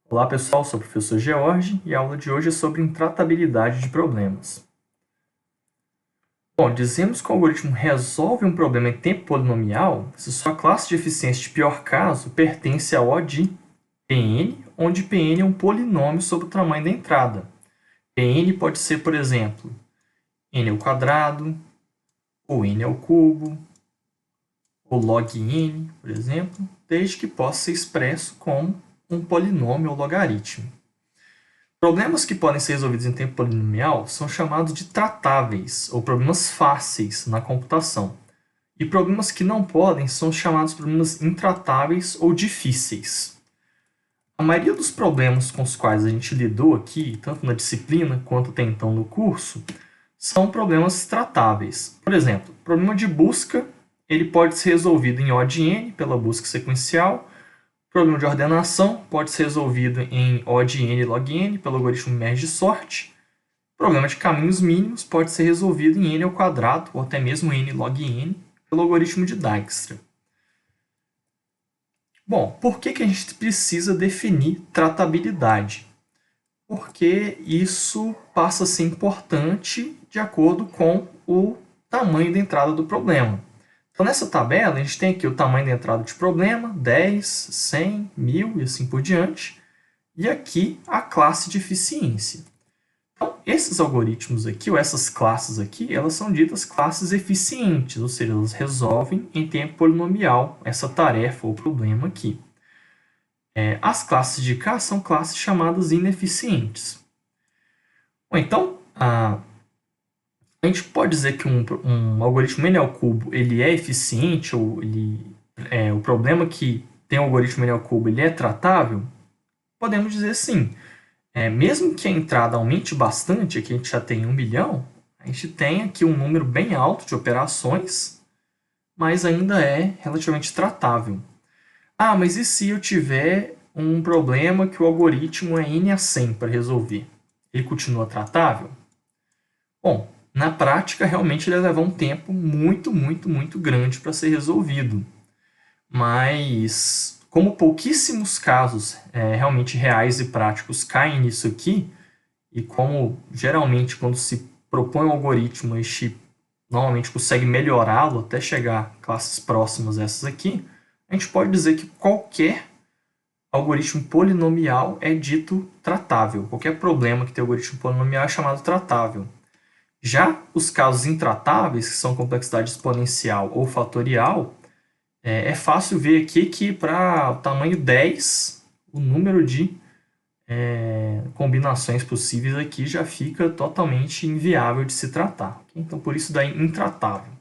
Olá pessoal, sou o professor George e a aula de hoje é sobre intratabilidade de problemas. Bom, dizemos que o algoritmo resolve um problema em tempo polinomial se sua classe de eficiência de pior caso pertence a O de Pn, onde Pn é um polinômio sobre o tamanho da entrada. Pn pode ser, por exemplo, n ao quadrado, ou n ao cubo, ou log n, por exemplo, desde que possa ser expresso como um polinômio ou logaritmo. Problemas que podem ser resolvidos em tempo polinomial são chamados de tratáveis, ou problemas fáceis na computação. E problemas que não podem são chamados de problemas intratáveis ou difíceis. A maioria dos problemas com os quais a gente lidou aqui, tanto na disciplina quanto até então no curso, são problemas tratáveis. Por exemplo, o problema de busca ele pode ser resolvido em O de n, pela busca sequencial. O problema de ordenação pode ser resolvido em O de n log n, pelo algoritmo merge de sorte. O problema de caminhos mínimos pode ser resolvido em n ao quadrado, ou até mesmo n log n, pelo algoritmo de Dijkstra. Bom, por que a gente precisa definir tratabilidade? Porque isso passa a ser importante de acordo com o tamanho da entrada do problema. Então, nessa tabela, a gente tem aqui o tamanho da entrada de problema, 10, 100, 1000 e assim por diante. E aqui a classe de eficiência. Então, esses algoritmos aqui, ou essas classes aqui, elas são ditas classes eficientes, ou seja, elas resolvem em tempo polinomial essa tarefa ou problema aqui. As classes de cá são classes chamadas ineficientes. Bom, então, a gente pode dizer que um algoritmo n ao cubo ele é eficiente, ou o problema que tem o algoritmo n ao cubo ele é tratável? Podemos dizer sim. Mesmo que a entrada aumente bastante, aqui a gente já tem 1 milhão, a gente tem aqui um número bem alto de operações, mas ainda é relativamente tratável. Ah, mas e se eu tiver um problema que o algoritmo é n a 100 para resolver? Ele continua tratável? Bom, na prática, realmente ele vai levar um tempo muito grande para ser resolvido. Mas, como pouquíssimos casos realmente reais e práticos caem nisso aqui, e como geralmente quando se propõe um algoritmo, a gente normalmente consegue melhorá-lo até chegar a classes próximas a essas aqui, a gente pode dizer que qualquer algoritmo polinomial é dito tratável. Qualquer problema que tem algoritmo polinomial é chamado tratável. Já os casos intratáveis, que são complexidade exponencial ou fatorial, é fácil ver aqui que para o tamanho 10, o número de combinações possíveis aqui já fica totalmente inviável de se tratar. Okay? Então, por isso daí intratável.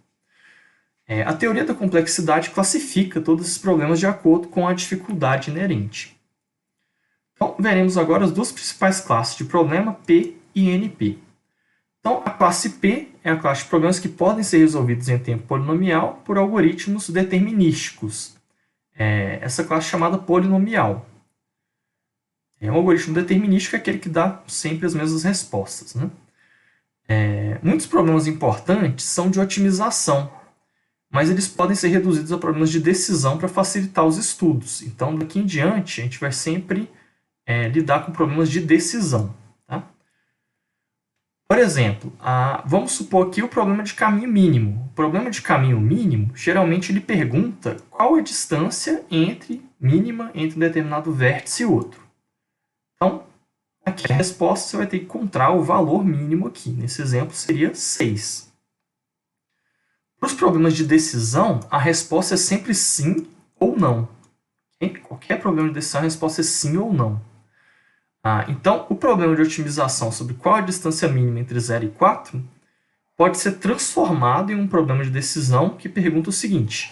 A teoria da complexidade classifica todos esses problemas de acordo com a dificuldade inerente. Então, veremos agora as duas principais classes de problema, P e NP. Então, a classe P é a classe de problemas que podem ser resolvidos em tempo polinomial por algoritmos determinísticos. Essa classe é chamada polinomial. Um algoritmo determinístico é aquele que dá sempre as mesmas respostas. Né? Muitos problemas importantes são de otimização, mas eles podem ser reduzidos a problemas de decisão para facilitar os estudos. Então, daqui em diante, a gente vai sempre lidar com problemas de decisão. Tá? Por exemplo, vamos supor aqui o problema de caminho mínimo. O problema de caminho mínimo, geralmente ele pergunta qual é a distância mínima entre um determinado vértice e outro. Então, aqui a resposta você vai ter que encontrar o valor mínimo aqui. Nesse exemplo seria 6. Para os problemas de decisão, a resposta é sempre sim ou não. Qualquer problema de decisão, a resposta é sim ou não. Então, o problema de otimização sobre qual é a distância mínima entre 0 e 4 pode ser transformado em um problema de decisão que pergunta o seguinte: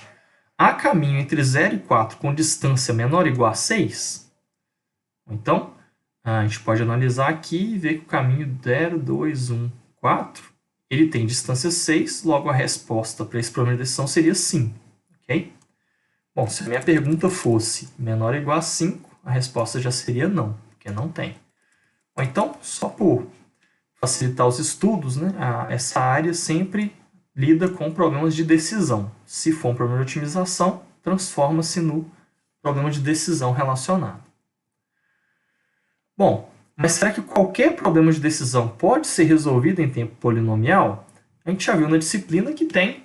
há caminho entre 0 e 4 com distância menor ou igual a 6? Então, a gente pode analisar aqui e ver que o caminho 0, 2, 1, 4 ele tem distância 6, logo a resposta para esse problema de decisão seria sim. Okay? Bom, se a minha pergunta fosse menor ou igual a 5, a resposta já seria não, porque não tem. Ou então, só por facilitar os estudos, né, essa área sempre lida com problemas de decisão. Se for um problema de otimização, transforma-se no problema de decisão relacionado. Bom, mas será que qualquer problema de decisão pode ser resolvido em tempo polinomial? A gente já viu na disciplina que tem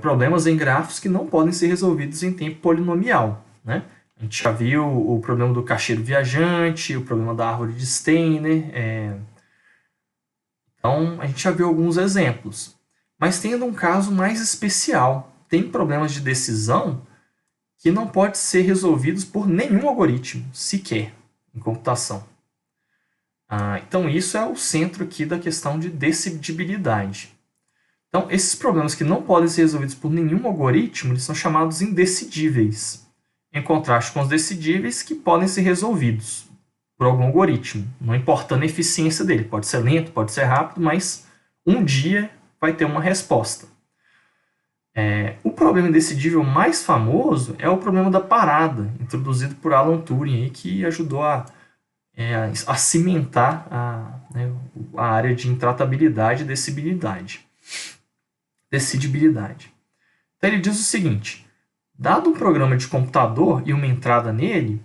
problemas em grafos que não podem ser resolvidos em tempo polinomial, né? A gente já viu o problema do caixeiro viajante, o problema da árvore de Steiner. Então, a gente já viu alguns exemplos. Mas tendo um caso mais especial, tem problemas de decisão que não podem ser resolvidos por nenhum algoritmo, sequer, em computação. Então, isso é o centro aqui da questão de decidibilidade. Então, esses problemas que não podem ser resolvidos por nenhum algoritmo, eles são chamados indecidíveis, em contraste com os decidíveis que podem ser resolvidos por algum algoritmo, não importando a eficiência dele. Pode ser lento, pode ser rápido, mas um dia vai ter uma resposta. O problema indecidível mais famoso é o problema da parada, introduzido por Alan Turing, aí, que ajudou a cimentar a área de intratabilidade e decidibilidade. Então ele diz o seguinte: dado um programa de computador e uma entrada nele,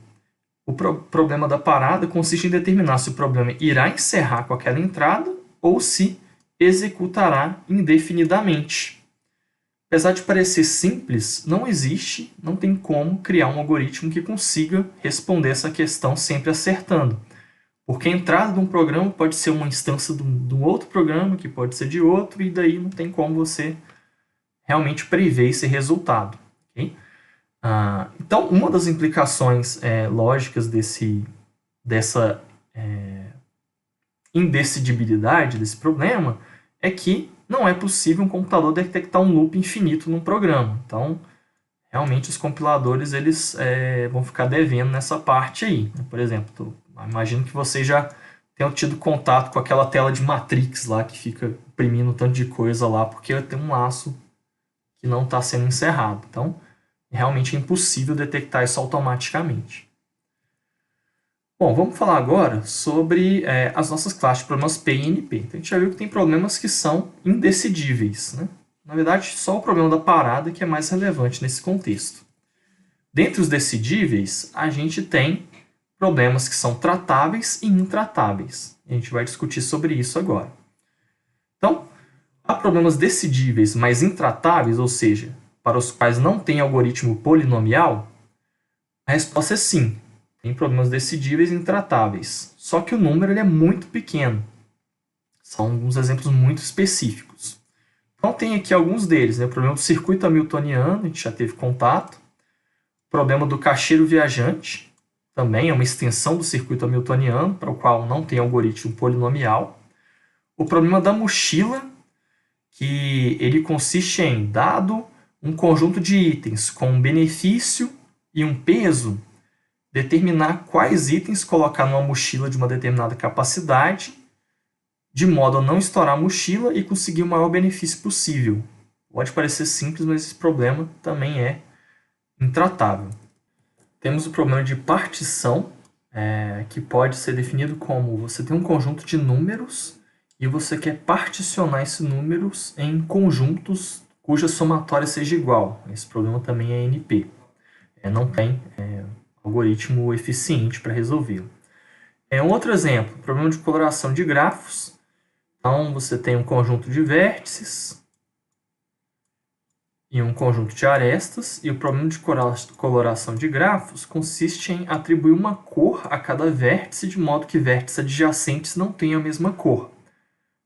o problema da parada consiste em determinar se o problema irá encerrar com aquela entrada ou se executará indefinidamente. Apesar de parecer simples, não tem como criar um algoritmo que consiga responder essa questão sempre acertando. Porque a entrada de um programa pode ser uma instância de um outro programa, que pode ser de outro, e daí não tem como você realmente prever esse resultado. Okay? Então, uma das implicações lógicas dessa indecidibilidade, desse problema, é que não é possível um computador detectar um loop infinito num programa. Então, realmente, os compiladores eles vão ficar devendo nessa parte aí. Por exemplo, imagino que vocês já tenham tido contato com aquela tela de Matrix lá, que fica imprimindo um tanto de coisa lá, porque tem um laço que não está sendo encerrado. Então, realmente é impossível detectar isso automaticamente. Bom, vamos falar agora sobre as nossas classes de problemas P e NP. Então, a gente já viu que tem problemas que são indecidíveis, né? Na verdade, só o problema da parada que é mais relevante nesse contexto. Dentre os decidíveis, a gente tem problemas que são tratáveis e intratáveis. A gente vai discutir sobre isso agora. Então, há problemas decidíveis, mas intratáveis, ou seja, para os quais não tem algoritmo polinomial? A resposta é sim. Tem problemas decidíveis e intratáveis. Só que o número ele é muito pequeno. São alguns exemplos muito específicos. Então, tem aqui alguns deles. O problema do circuito hamiltoniano, a gente já teve contato. O problema do caixeiro viajante, também é uma extensão do circuito hamiltoniano, para o qual não tem algoritmo polinomial. O problema da mochila, que ele consiste em, dado um conjunto de itens com um benefício e um peso, determinar quais itens colocar numa mochila de uma determinada capacidade, de modo a não estourar a mochila e conseguir o maior benefício possível. Pode parecer simples, mas esse problema também é intratável. Temos o problema de partição, que pode ser definido como você tem um conjunto de números e você quer particionar esses números em conjuntos cuja somatória seja igual. Esse problema também é NP. Não tem algoritmo eficiente para resolvê-lo. Um outro exemplo, problema de coloração de grafos. Então, você tem um conjunto de vértices e um conjunto de arestas, e o problema de coloração de grafos consiste em atribuir uma cor a cada vértice, de modo que vértices adjacentes não tenham a mesma cor.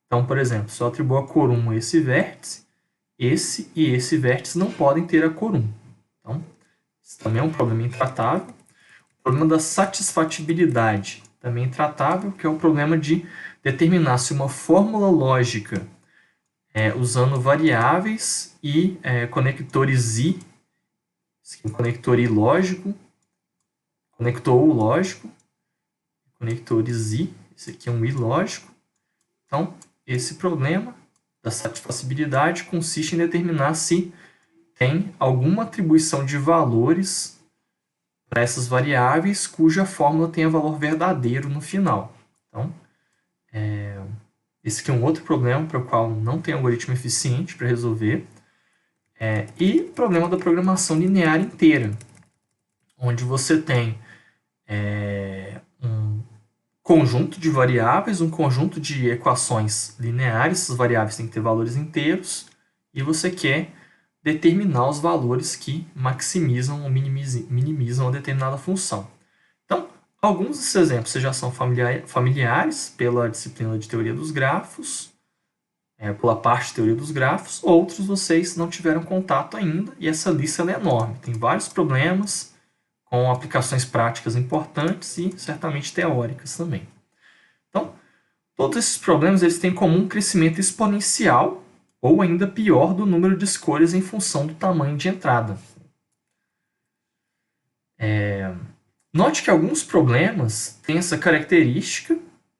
Então, por exemplo, se eu atribuo a cor 1 a esse vértice, esse e esse vértice não podem ter a cor 1. Então, isso também é um problema intratável. O problema da satisfatibilidade, também intratável, que é o problema de determinar se uma fórmula lógica usando variáveis e conectores I, um conector I lógico, conector U lógico, conectores I, esse aqui é um I lógico. Então, esse problema da satisfacibilidade consiste em determinar se tem alguma atribuição de valores para essas variáveis cuja fórmula tenha valor verdadeiro no final. Então, esse aqui é um outro problema para o qual não tem algoritmo eficiente para resolver. E problema da programação linear inteira, onde você tem um conjunto de variáveis, um conjunto de equações lineares, essas variáveis têm que ter valores inteiros, e você quer determinar os valores que maximizam ou minimizam uma determinada função. Então, alguns desses exemplos já são familiares pela disciplina de teoria dos grafos, pela parte de teoria dos grafos, outros vocês não tiveram contato ainda, e essa lista é enorme, tem vários problemas com aplicações práticas importantes e certamente teóricas também. Então, todos esses problemas eles têm em comum um crescimento exponencial, ou ainda pior, do número de escolhas em função do tamanho de entrada. Note que alguns problemas têm essa característica,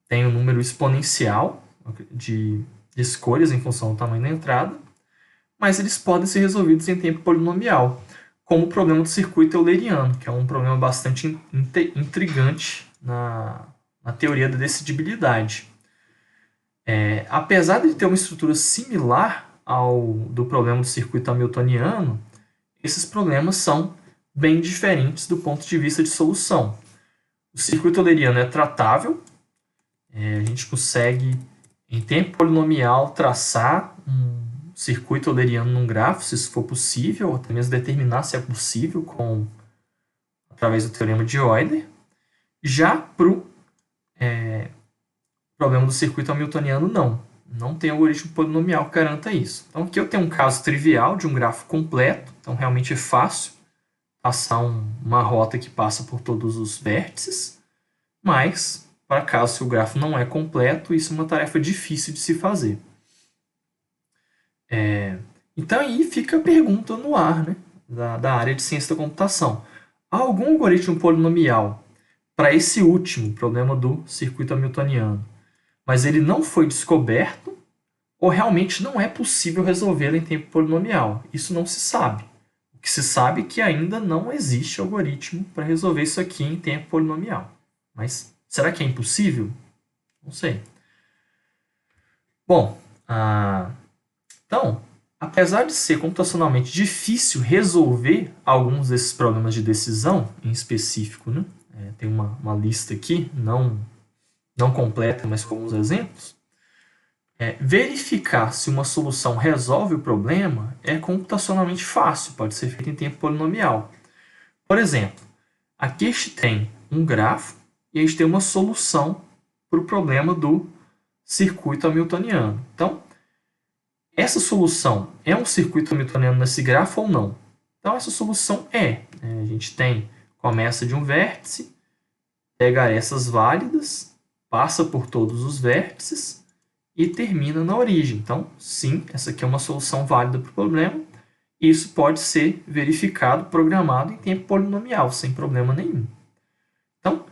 tem um número exponencial de escolhas em função do tamanho da entrada, mas eles podem ser resolvidos em tempo polinomial, como o problema do circuito euleriano, que é um problema bastante intrigante na teoria da decidibilidade. Apesar de ter uma estrutura similar ao do problema do circuito hamiltoniano, esses problemas são bem diferentes do ponto de vista de solução. O circuito euleriano é tratável, a gente consegue, em tempo polinomial, traçar um circuito euleriano num grafo, se isso for possível, ou até mesmo determinar se é possível através do teorema de Euler. Já para o problema do circuito hamiltoniano, não tem algoritmo polinomial que garanta isso. Então aqui eu tenho um caso trivial de um grafo completo, então realmente é fácil passar uma rota que passa por todos os vértices, mas para caso se o grafo não é completo, isso é uma tarefa difícil de se fazer. Então aí fica a pergunta no ar, né, da área de ciência da computação. Há algum algoritmo polinomial para esse último problema do circuito hamiltoniano, mas ele não foi descoberto ou realmente não é possível resolvê-lo em tempo polinomial? Isso não se sabe. O que se sabe é que ainda não existe algoritmo para resolver isso aqui em tempo polinomial. Mas será que é impossível? Não sei. Bom, então, apesar de ser computacionalmente difícil resolver alguns desses problemas de decisão, em específico, né? Tem uma lista aqui, não completa, mas com alguns exemplos, verificar se uma solução resolve o problema é computacionalmente fácil, pode ser feito em tempo polinomial. Por exemplo, aqui a gente tem um grafo e a gente tem uma solução para o problema do circuito hamiltoniano. Então, essa solução é um circuito hamiltoniano nesse grafo ou não? Então, essa solução a gente começa de um vértice, pega essas válidas, passa por todos os vértices e termina na origem. Então, sim, essa aqui é uma solução válida para o problema. Isso pode ser verificado, programado em tempo polinomial, sem problema nenhum. Então,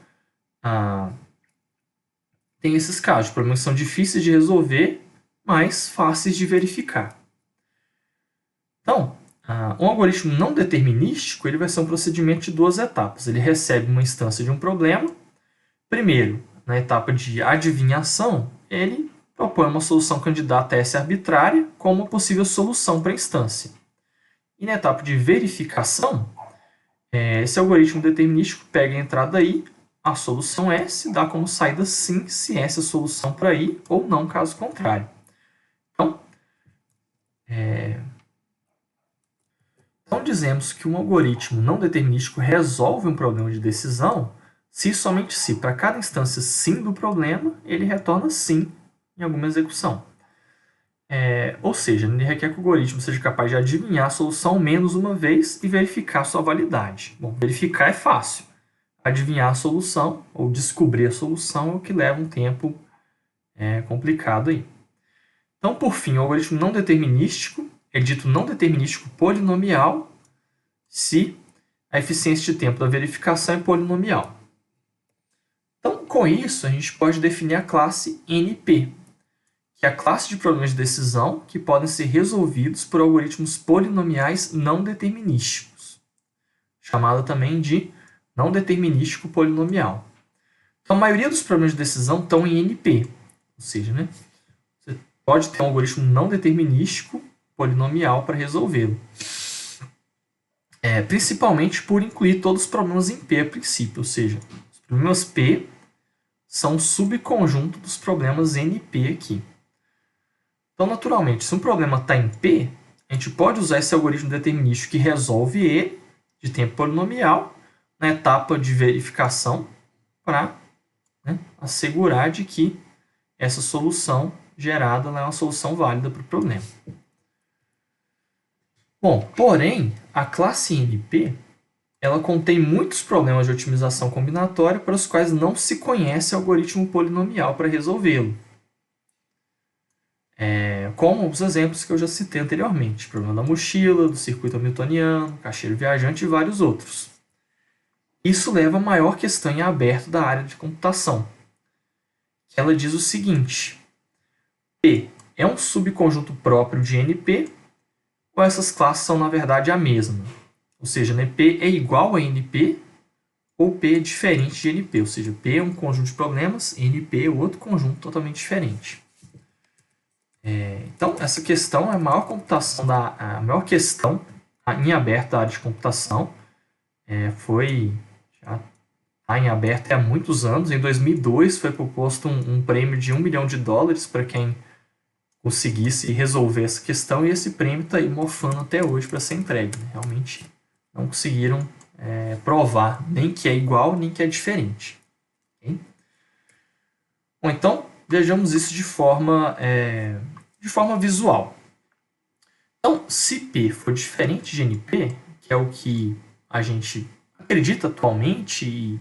tem esses casos, problemas que são difíceis de resolver, mas fáceis de verificar. Então, um algoritmo não determinístico ele vai ser um procedimento de duas etapas. Ele recebe uma instância de um problema. Primeiro, na etapa de adivinhação, ele propõe uma solução candidata a essa arbitrária como uma possível solução para a instância. E na etapa de verificação, esse algoritmo determinístico pega a entrada I, a solução S, dá como saída sim, se essa é a solução para I, ou não, caso contrário. Então, dizemos que um algoritmo não determinístico resolve um problema de decisão se somente se, para cada instância sim do problema, ele retorna sim em alguma execução. Ou seja, ele requer que o algoritmo seja capaz de adivinhar a solução menos uma vez e verificar sua validade. Bom, verificar é fácil. Adivinhar a solução, ou descobrir a solução, é o que leva um tempo complicado aí. Então, por fim, o algoritmo não determinístico é dito não determinístico polinomial se a eficiência de tempo da verificação é polinomial. Então, com isso, a gente pode definir a classe NP, que é a classe de problemas de decisão que podem ser resolvidos por algoritmos polinomiais não determinísticos, chamada também de não determinístico polinomial. Então, a maioria dos problemas de decisão estão em NP, ou seja, você pode ter um algoritmo não determinístico polinomial para resolvê-lo. Principalmente por incluir todos os problemas em P a princípio, ou seja, os problemas P são um subconjunto dos problemas NP aqui. Então, naturalmente, se um problema está em P, a gente pode usar esse algoritmo determinístico que resolve ele, de tempo polinomial, na etapa de verificação, para assegurar de que essa solução gerada é uma solução válida para o problema. Bom, porém, a classe NP ela contém muitos problemas de otimização combinatória para os quais não se conhece algoritmo polinomial para resolvê-lo. Como os exemplos que eu já citei anteriormente, problema da mochila, do circuito hamiltoniano, caixeiro viajante e vários outros. Isso leva a maior questão em aberto da área de computação, que ela diz o seguinte: P é um subconjunto próprio de NP, ou essas classes são, na verdade, a mesma? Ou seja, P é igual a NP, ou P é diferente de NP, ou seja, P é um conjunto de problemas, NP é outro conjunto totalmente diferente. Então, essa questão é a maior questão em aberto da área de computação. Já está em aberto há muitos anos. Em 2002 foi proposto um prêmio de $1 milhão para quem conseguisse resolver essa questão, e esse prêmio está aí mofando até hoje para ser entregue. Realmente não conseguiram provar nem que é igual, nem que é diferente. Okay? Bom, então, vejamos isso de forma visual. Então, se P for diferente de NP, que é o que a gente acredita atualmente e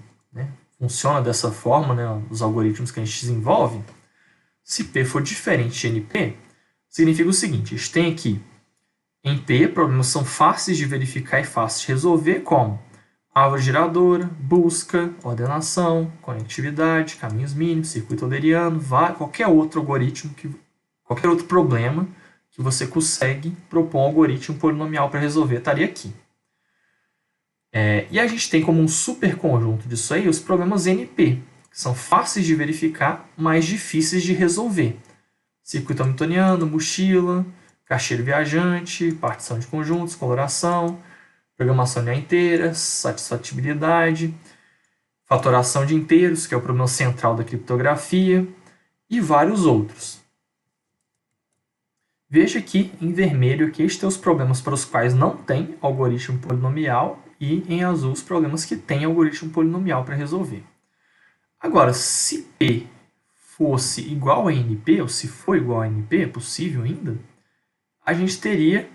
funciona dessa forma, os algoritmos que a gente desenvolve, se P for diferente de NP, significa o seguinte: a gente tem aqui, em P, problemas são fáceis de verificar e fáceis de resolver, como árvore geradora, busca, ordenação, conectividade, caminhos mínimos, circuito euleriano, qualquer outro algoritmo, qualquer outro problema que você consegue propor um algoritmo polinomial para resolver estaria aqui. E a gente tem como um superconjunto disso aí os problemas NP, que são fáceis de verificar, mas difíceis de resolver. Circuito hamiltoniano, mochila, caixeiro viajante, partição de conjuntos, coloração, programação linear inteira, satisfatibilidade, fatoração de inteiros, que é o problema central da criptografia, e vários outros. Veja aqui em vermelho que estes são os problemas para os quais não tem algoritmo polinomial, e em azul os problemas que tem algoritmo polinomial para resolver. Agora, se P fosse igual a NP, ou se for igual a NP, é possível ainda, a gente teria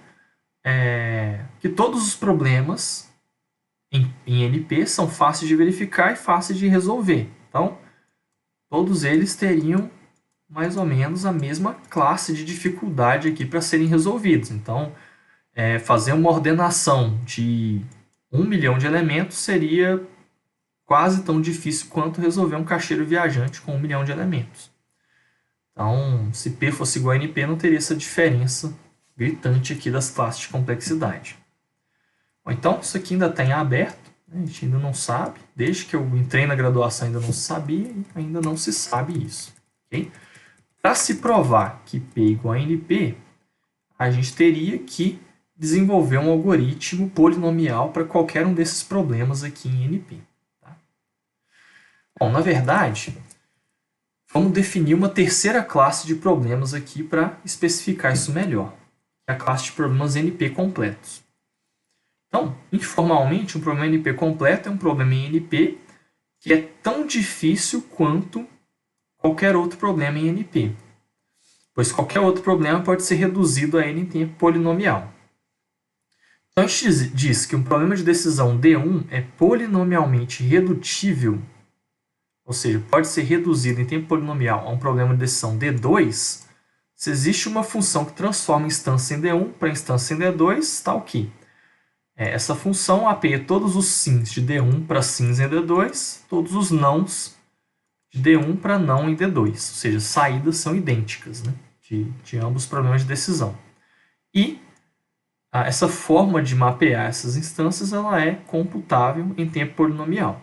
que todos os problemas em NP são fáceis de verificar e fáceis de resolver. Então, todos eles teriam mais ou menos a mesma classe de dificuldade aqui para serem resolvidos. Então, fazer uma ordenação de 1 milhão de elementos seria quase tão difícil quanto resolver um caixeiro viajante com 1 milhão de elementos. Então, se P fosse igual a NP, não teria essa diferença gritante aqui das classes de complexidade. Bom, então, isso aqui ainda está em aberto, a gente ainda não sabe. Desde que eu entrei na graduação ainda não sabia, e ainda não se sabe isso. Okay? Para se provar que P é igual a NP, a gente teria que desenvolver um algoritmo polinomial para qualquer um desses problemas aqui em NP. Tá? Bom, na verdade, vamos definir uma terceira classe de problemas aqui para especificar isso melhor, que é a classe de problemas NP completos. Então, informalmente, um problema NP completo é um problema em NP que é tão difícil quanto qualquer outro problema em NP, pois qualquer outro problema pode ser reduzido a n em tempo polinomial. Então, a gente diz que um problema de decisão D1 é polinomialmente redutível, ou seja, pode ser reduzido em tempo polinomial a um problema de decisão D2, se existe uma função que transforma instância em D1 para instância em D2, tal que essa função mapeia todos os sims de D1 para sims em D2, todos os nãos de D1 para não em D2, ou seja, saídas são idênticas, de ambos os problemas de decisão. E essa forma de mapear essas instâncias ela é computável em tempo polinomial.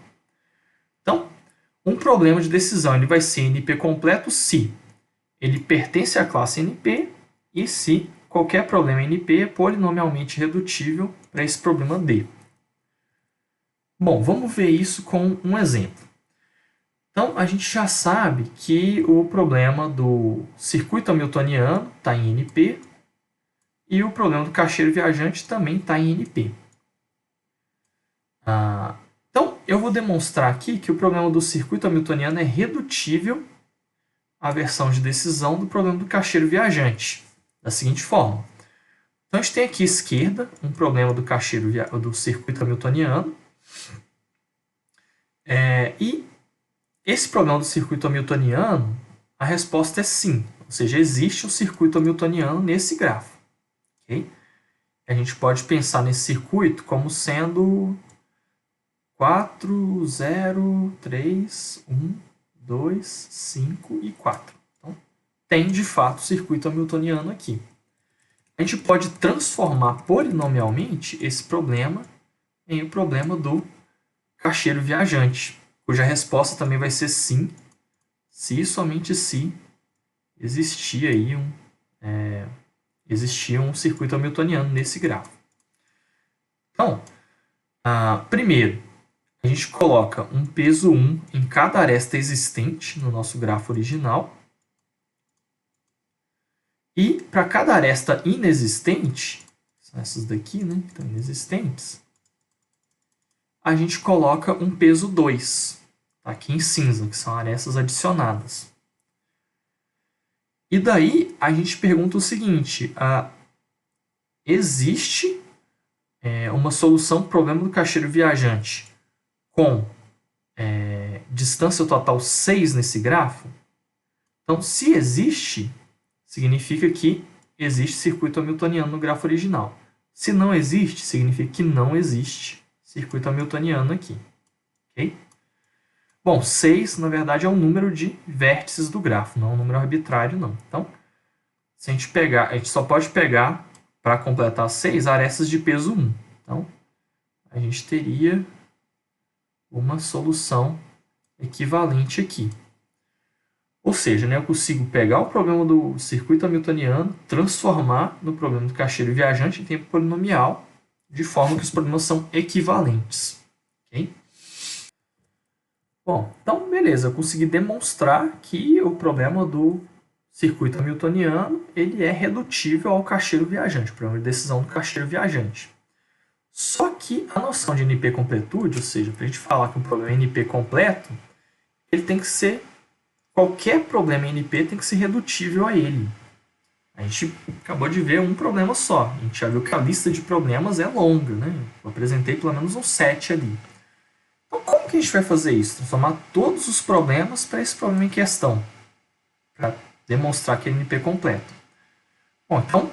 Então, um problema de decisão ele vai ser NP completo se ele pertence à classe NP e se qualquer problema NP é polinomialmente redutível para esse problema D. Bom, vamos ver isso com um exemplo. Então, a gente já sabe que o problema do circuito hamiltoniano está em NP e o problema do caixeiro viajante também está em NP. Então, eu vou demonstrar aqui que o problema do circuito hamiltoniano é redutível à versão de decisão do problema do caixeiro viajante, da seguinte forma. Então, a gente tem aqui à esquerda um problema do caixeiro do circuito hamiltoniano. E esse problema do circuito hamiltoniano, a resposta é sim. Ou seja, existe um circuito hamiltoniano nesse grafo. Okay? A gente pode pensar nesse circuito como sendo 4, 0, 3, 1, 2, 5 e 4. Então, tem de fato circuito hamiltoniano aqui. A gente pode transformar polinomialmente esse problema em o problema do caixeiro viajante, cuja resposta também vai ser sim, se e somente se existia aí existia um circuito hamiltoniano nesse grafo. Então, primeiro, a gente coloca um peso 1 em cada aresta existente no nosso grafo original. E para cada aresta inexistente, são essas daqui, né, que estão inexistentes, a gente coloca um peso 2, tá aqui em cinza, que são arestas adicionadas. E daí a gente pergunta o seguinte, existe uma solução para o problema do caixeiro viajante com distância total 6 nesse grafo? Então, se existe, significa que existe circuito hamiltoniano no grafo original. Se não existe, significa que não existe circuito hamiltoniano aqui. Okay? Bom, 6, na verdade, é o número de vértices do grafo, não é um número arbitrário, não. Então, se a gente pegar, a gente só pode pegar, para completar 6, arestas de peso 1. Então, a gente teria uma solução equivalente aqui. Ou seja, né, eu consigo pegar o problema do circuito hamiltoniano, transformar no problema do caixeiro viajante em tempo polinomial, de forma que os problemas são equivalentes. Okay? Bom, então beleza, eu consegui demonstrar que o problema do circuito hamiltoniano ele é redutível ao caixeiro viajante, o problema de decisão do caixeiro viajante. Só que a noção de NP completude, ou seja, para a gente falar que um problema é NP completo, ele tem que ser qualquer problema em NP tem que ser redutível a ele. A gente acabou de ver um problema só. A gente já viu que a lista de problemas é longa, né? Eu apresentei pelo menos uns 7 ali. Então, como que a gente vai fazer isso? Transformar todos os problemas para esse problema em questão, para demonstrar que é NP completo. Bom, então,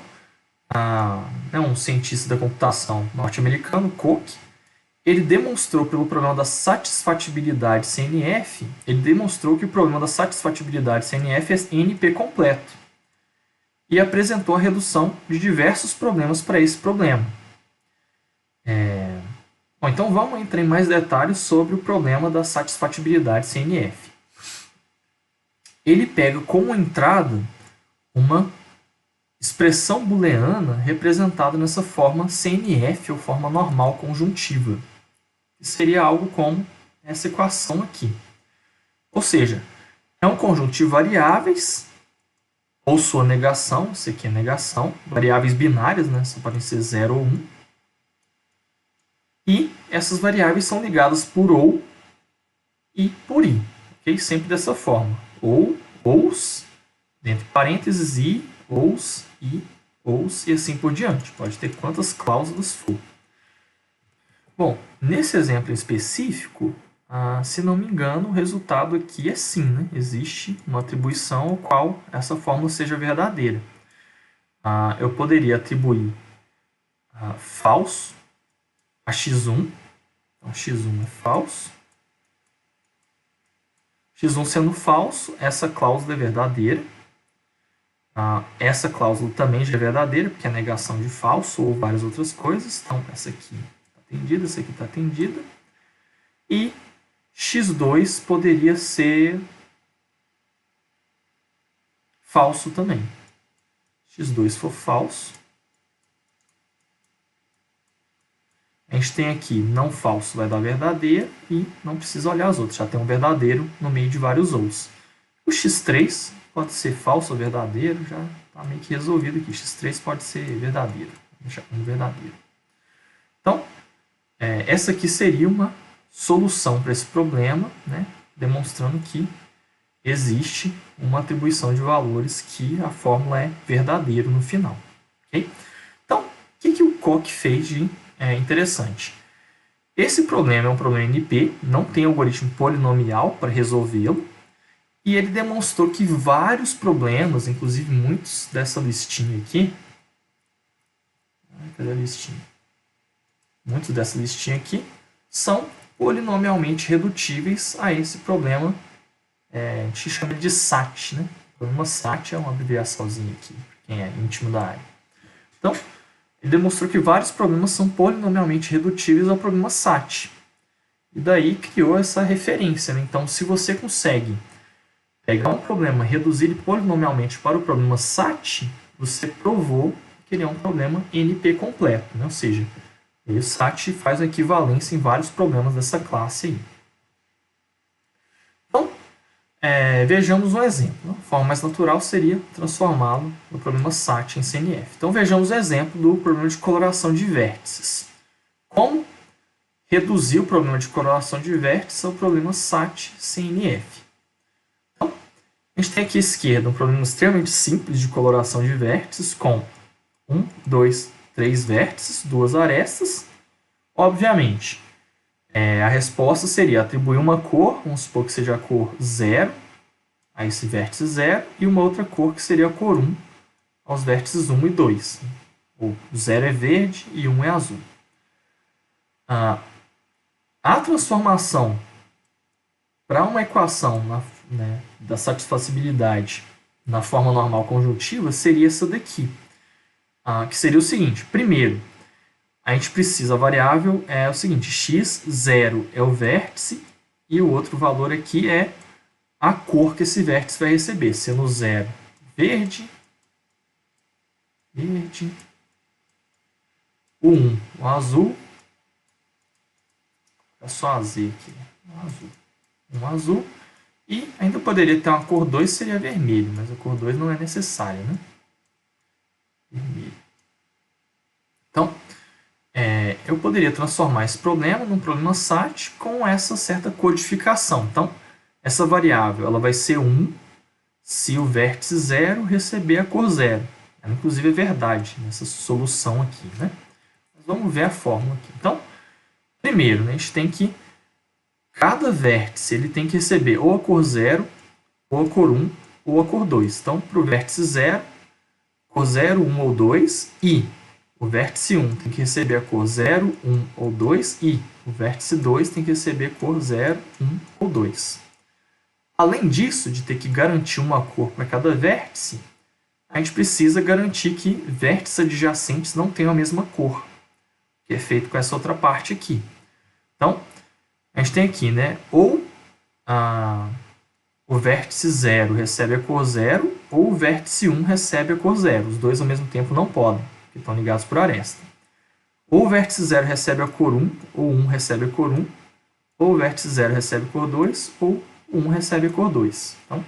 um cientista da computação norte-americano, Cook, ele demonstrou pelo problema da satisfatibilidade CNF, ele demonstrou que o problema da satisfatibilidade CNF é NP completo. E apresentou a redução de diversos problemas para esse problema. Bom, então vamos entrar em mais detalhes sobre o problema da satisfatibilidade CNF. Ele pega como entrada uma expressão booleana representada nessa forma CNF, ou forma normal conjuntiva. Seria algo como essa equação aqui. Ou seja, é um conjunto de variáveis, ou sua negação, isso aqui é negação, variáveis binárias, né, só podem ser 0 ou 1. E essas variáveis são ligadas por ou e por i, okay? Sempre dessa forma. Ou, ous, entre parênteses, i, ous, e assim por diante. Pode ter quantas cláusulas for. Bom, nesse exemplo específico, se não me engano, o resultado aqui é sim, né? Existe uma atribuição ao qual essa fórmula seja verdadeira. Eu poderia atribuir falso a x1. Então, x1 é falso. x1 sendo falso, essa cláusula é verdadeira. Essa cláusula também já é verdadeira, porque é negação de falso ou várias outras coisas. Então, essa aqui está atendida, essa aqui está atendida. E x2 poderia ser falso também. x2 for falso, A gente tem aqui não falso vai dar verdadeiro e não precisa olhar as outras, já tem um verdadeiro no meio de vários ous. O x3 pode ser falso ou verdadeiro, já está meio que resolvido aqui. x3 pode ser verdadeiro, deixar como verdadeiro. Então, essa aqui seria uma solução para esse problema, né, demonstrando que existe uma atribuição de valores que a fórmula é verdadeiro no final. Okay? Então, o que o Koch fez de interessante? Esse problema é um problema NP, não tem algoritmo polinomial para resolvê-lo, e ele demonstrou que vários problemas, inclusive muitos dessa listinha aqui, cadê a listinha? Muitos dessa listinha aqui são polinomialmente redutíveis a esse problema. A gente chama de SAT, né? O problema SAT é uma abreviaçãozinha aqui, para quem é íntimo da área. Então, ele demonstrou que vários problemas são polinomialmente redutíveis ao problema SAT. E daí criou essa referência, né? Então, se você consegue pegar um problema, reduzir ele polinomialmente para o problema SAT, você provou que ele é um problema NP completo, né? Ou seja, o SAT faz uma equivalência em vários problemas dessa classe aí. Então, vejamos um exemplo. A forma mais natural seria transformá-lo no problema SAT em CNF. Então, vejamos o exemplo do problema de coloração de vértices. Como reduzir o problema de coloração de vértices ao problema SAT-CNF? Então, a gente tem aqui à esquerda um problema extremamente simples de coloração de vértices com 1, 2, 3 vértices, 2 arestas. Obviamente, a resposta seria atribuir uma cor, vamos supor que seja a cor 0 a esse vértice 0, e uma outra cor que seria a cor 1 aos vértices 1 e 2. O 0 é verde e 1 é azul. A transformação para uma equação da satisfacibilidade na forma normal conjuntiva seria essa daqui, que seria o seguinte. Primeiro, a gente precisa, a variável é o seguinte, x0 é o vértice e o outro valor aqui é a cor que esse vértice vai receber, sendo 0 verde, o 1 o azul, é só a Z aqui, um azul, e ainda poderia ter uma cor 2, seria vermelho, mas a cor 2 não é necessária, né? Vermelho. Então, eu poderia transformar esse problema num problema SAT com essa certa codificação. Então, essa variável ela vai ser 1 se o vértice 0 receber a cor 0. Ela, inclusive, é verdade nessa solução aqui, né? Mas vamos ver a fórmula aqui. Então, primeiro, né, a gente tem que cada vértice ele tem que receber ou a cor 0, ou a cor 1, ou a cor 2. Então, para o vértice 0, cor 0, 1 ou 2, e o vértice 1 tem que receber a cor 0, 1 ou 2, e o vértice 2 tem que receber a cor 0, 1 ou 2. Além disso, de ter que garantir uma cor para cada vértice, a gente precisa garantir que vértices adjacentes não tenham a mesma cor, que é feito com essa outra parte aqui. Então, a gente tem aqui, né, ou o vértice 0 recebe a cor 0, ou o vértice 1 recebe a cor 0. Os dois ao mesmo tempo não podem, porque estão ligados por aresta. Ou o vértice 0 recebe a cor 1, ou 1 recebe a cor 1, ou o vértice 0 recebe a cor 2, ou 1 recebe a cor 2. Então,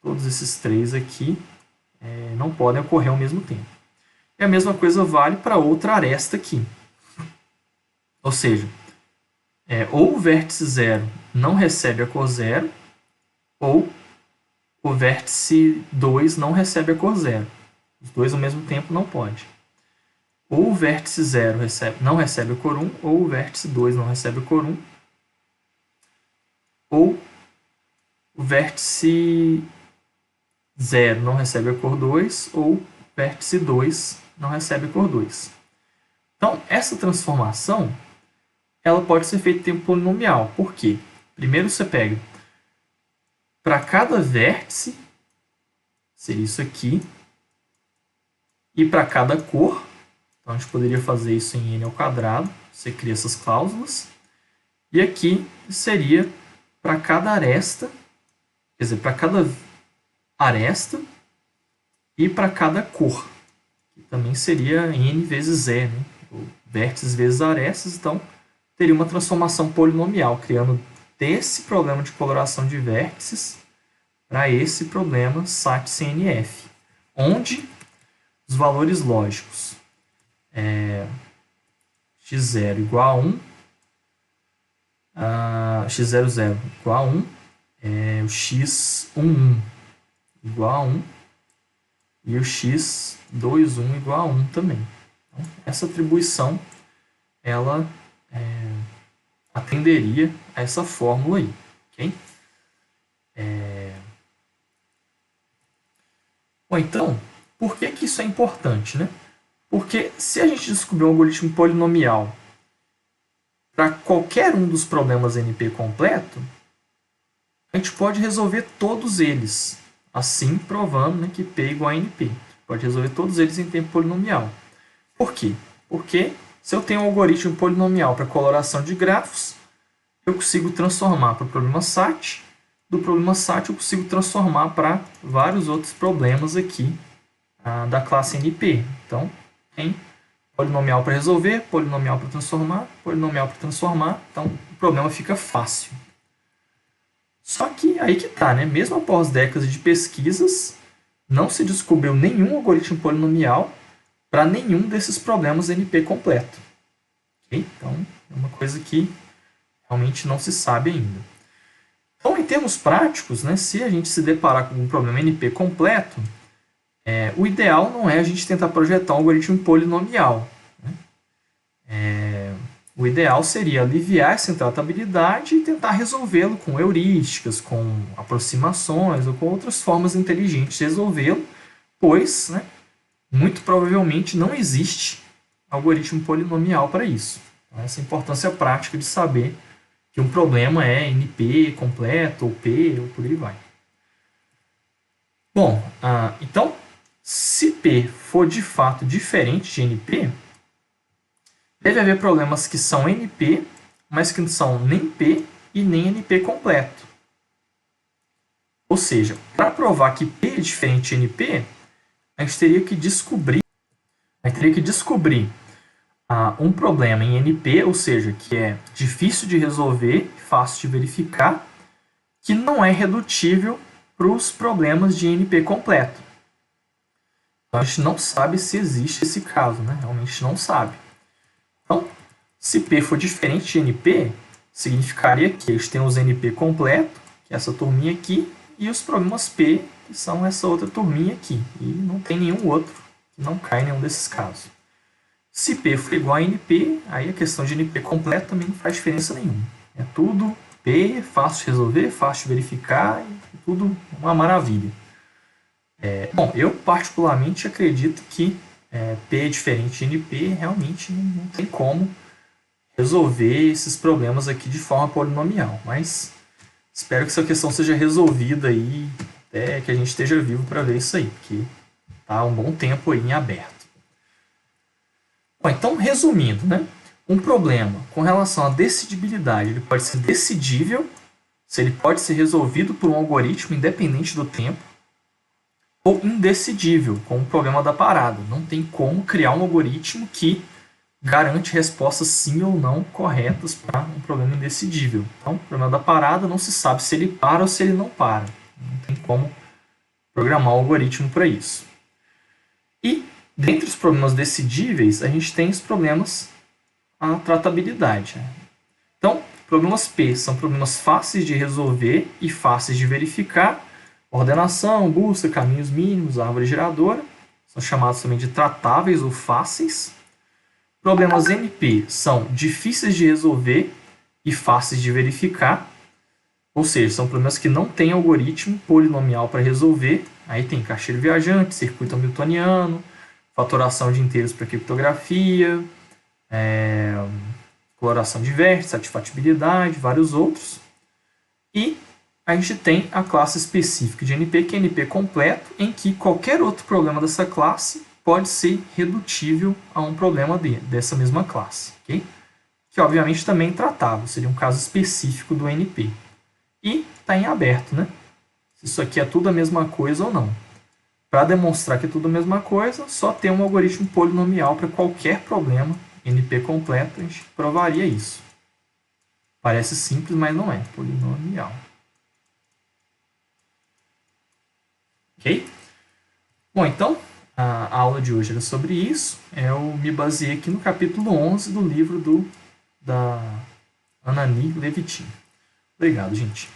todos esses três aqui não podem ocorrer ao mesmo tempo. E a mesma coisa vale para outra aresta aqui. Ou seja, ou o vértice 0 não recebe a cor 0, ou o vértice 2 não recebe a cor 0. Os dois ao mesmo tempo não pode. Ou o vértice 0 não recebe a cor 1, ou o vértice 2 não recebe a cor 1, ou o vértice 0 não recebe a cor 2, ou o vértice 2 não recebe a cor 2. Então, essa transformação ela pode ser feita em tempo polinomial. Por quê? Primeiro você pega para cada vértice, seria isso aqui, e para cada cor, então a gente poderia fazer isso em n ao quadrado, você cria essas cláusulas, e aqui seria para cada aresta, quer dizer, para cada aresta e para cada cor, que também seria n vezes e, né? vértices vezes arestas, então teria uma transformação polinomial, criando desse problema de coloração de vértices para esse problema SAT-CNF, onde os valores lógicos x0 igual a 1, x00 igual a 1, o x11 igual a 1 e o x21 igual a 1 também. Então, essa atribuição ela atenderia a essa fórmula aí. Okay? Bom, então, por que isso é importante, né? Porque se a gente descobrir um algoritmo polinomial para qualquer um dos problemas NP completo, a gente pode resolver todos eles, assim provando, né, que P é igual a NP. Pode resolver todos eles em tempo polinomial. Por quê? Porque se eu tenho um algoritmo polinomial para coloração de grafos, eu consigo transformar para o problema SAT. Do problema SAT eu consigo transformar para vários outros problemas aqui da classe NP. Então, tem polinomial para resolver, polinomial para transformar, polinomial para transformar. Então, o problema fica fácil. Só que aí que tá, né? Mesmo após décadas de pesquisas, não se descobriu nenhum algoritmo polinomial para nenhum desses problemas NP completo. Okay? Então, é uma coisa que realmente não se sabe ainda. Então, em termos práticos, né, se a gente se deparar com um problema NP completo, o ideal não é a gente tentar projetar um algoritmo polinomial. Né? O ideal seria aliviar essa intratabilidade e tentar resolvê-lo com heurísticas, com aproximações ou com outras formas inteligentes de resolvê-lo, pois, né, muito provavelmente não existe algoritmo polinomial para isso. Então, essa é a importância prática de saber que um problema é NP completo, ou P, ou por aí vai. Bom, então, se P for de fato diferente de NP, deve haver problemas que são NP, mas que não são nem P e nem NP completo. Ou seja, para provar que P é diferente de NP, a gente teria que descobrir um problema em NP, ou seja, que é difícil de resolver, fácil de verificar, que não é redutível para os problemas de NP completo. Então, a gente não sabe se existe esse caso, né? Realmente não sabe. Então, se P for diferente de NP, significaria que eles têm os NP completo, que é essa turminha aqui, e os problemas P, que são essa outra turminha aqui. E não tem nenhum outro que não cai em nenhum desses casos. Se P for igual a NP, aí a questão de NP completo também não faz diferença nenhuma. É tudo P, fácil de resolver, fácil de verificar, e tudo uma maravilha. Bom, eu particularmente acredito que P é diferente de NP, realmente não tem como resolver esses problemas aqui de forma polinomial. Mas espero que essa questão seja resolvida aí, até que a gente esteja vivo para ver isso aí, porque está um bom tempo aí em aberto. Bom, então, resumindo, né? Um problema com relação à decidibilidade, ele pode ser decidível, se ele pode ser resolvido por um algoritmo independente do tempo, ou indecidível, como o problema da parada. Não tem como criar um algoritmo que garante respostas sim ou não corretas para um problema indecidível. Então, o problema da parada não se sabe se ele para ou se ele não para. Não tem como programar um algoritmo para isso. E, dentre os problemas decidíveis, a gente tem os problemas a tratabilidade. Então, problemas P são problemas fáceis de resolver e fáceis de verificar. Ordenação, busca, caminhos mínimos, árvore geradora, são chamados também de tratáveis ou fáceis. Problemas NP são difíceis de resolver e fáceis de verificar, ou seja, são problemas que não têm algoritmo polinomial para resolver. Aí tem caixeiro viajante, circuito hamiltoniano, fatoração de inteiros para criptografia, coloração de vértices, satisfatibilidade, vários outros. E a gente tem a classe específica de NP, que é NP completo, em que qualquer outro problema dessa classe pode ser redutível a um problema dessa mesma classe. Okay? Que obviamente também é tratável, seria um caso específico do NP. E está em aberto, né? Se isso aqui é tudo a mesma coisa ou não. Para demonstrar que é tudo a mesma coisa, só tem um algoritmo polinomial para qualquer problema NP completa, a gente provaria isso. Parece simples, mas não é. Polinomial. Ok? Bom, então, a aula de hoje era sobre isso. Eu me baseei aqui no capítulo 11 do livro da Anani Levitin. Obrigado, gente.